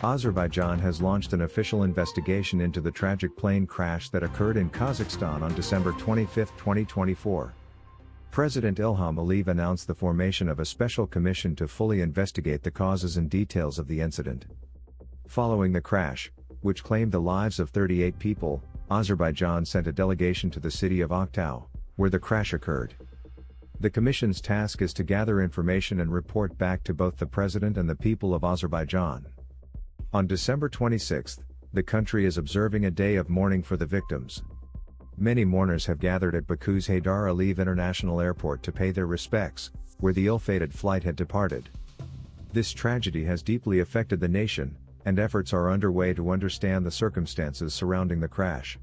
Azerbaijan has launched an official investigation into the tragic plane crash that occurred in Kazakhstan on December 25, 2024. President Ilham Aliyev announced the formation of a special commission to fully investigate the causes and details of the incident. Following the crash, which claimed the lives of 38 people, Azerbaijan sent a delegation to the city of Aktau, where the crash occurred. The commission's task is to gather information and report back to both the president and the people of Azerbaijan. On December 26, the country is observing a day of mourning for the victims. Many mourners have gathered at Baku's Haydar Aliyev International Airport to pay their respects, where the ill-fated flight had departed. This tragedy has deeply affected the nation, and efforts are underway to understand the circumstances surrounding the crash.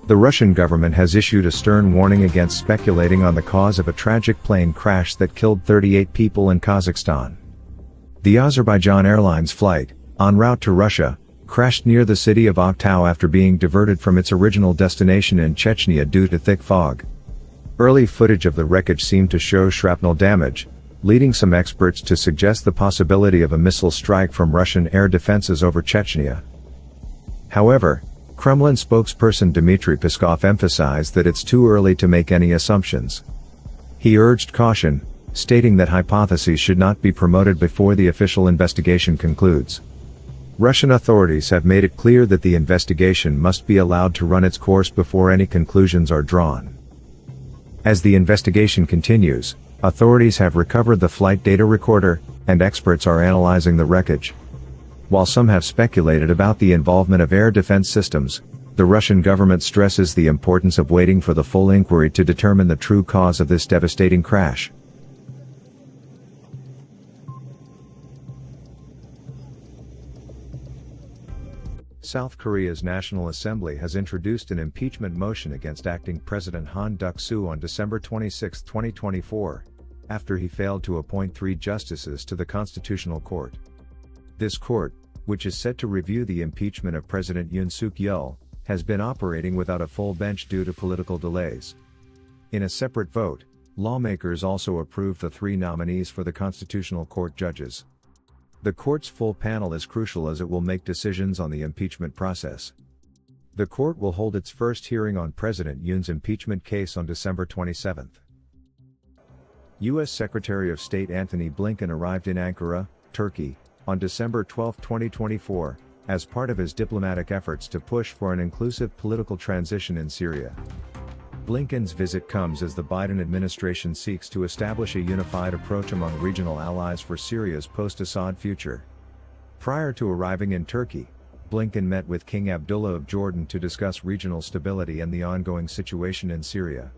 The Russian government has issued a stern warning against speculating on the cause of a tragic plane crash that killed 38 people in Kazakhstan. The Azerbaijan Airlines flight, en route to Russia, crashed near the city of Aktau after being diverted from its original destination in Chechnya due to thick fog. Early footage of the wreckage seemed to show shrapnel damage, leading some experts to suggest the possibility of a missile strike from Russian air defenses over Chechnya. However, Kremlin spokesperson Dmitry Peskov emphasized that it's too early to make any assumptions. He urged caution, stating that hypotheses should not be promoted before the official investigation concludes. Russian authorities have made it clear that the investigation must be allowed to run its course before any conclusions are drawn. As the investigation continues, authorities have recovered the flight data recorder, and experts are analyzing the wreckage. While some have speculated about the involvement of air defense systems, the Russian government stresses the importance of waiting for the full inquiry to determine the true cause of this devastating crash. South Korea's National Assembly has introduced an impeachment motion against acting President Han Duck-soo on December 26, 2024, after he failed to appoint 3 justices to the Constitutional Court. This court, which is set to review the impeachment of President Yoon Suk-yeol, has been operating without a full bench due to political delays. In a separate vote, lawmakers also approved the 3 nominees for the Constitutional Court judges. The court's full panel is crucial as it will make decisions on the impeachment process. The court will hold its first hearing on President Yoon's impeachment case on December 27. U.S. Secretary of State Antony Blinken arrived in Ankara, Turkey, on December 12, 2024, as part of his diplomatic efforts to push for an inclusive political transition in Syria. Blinken's visit comes as the Biden administration seeks to establish a unified approach among regional allies for Syria's post-Assad future. Prior to arriving in Turkey, Blinken met with King Abdullah of Jordan to discuss regional stability and the ongoing situation in Syria.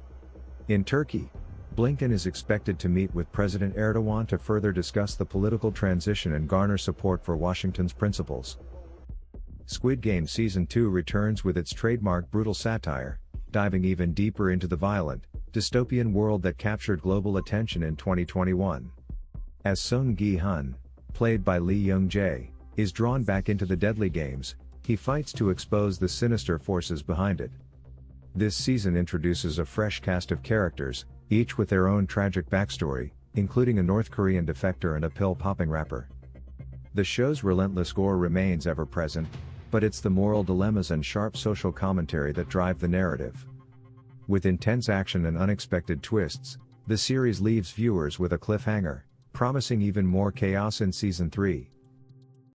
In Turkey, Blinken is expected to meet with President Erdogan to further discuss the political transition and garner support for Washington's principles. Squid Game Season 2 returns with its trademark brutal satire, diving even deeper into the violent, dystopian world that captured global attention in 2021. As Sung Gi-hun, played by Lee Young-jae, is drawn back into the deadly games, he fights to expose the sinister forces behind it. This season introduces a fresh cast of characters, each with their own tragic backstory, including a North Korean defector and a pill-popping rapper. The show's relentless gore remains ever present, but it's the moral dilemmas and sharp social commentary that drive the narrative. With intense action and unexpected twists, the series leaves viewers with a cliffhanger, promising even more chaos in Season 3.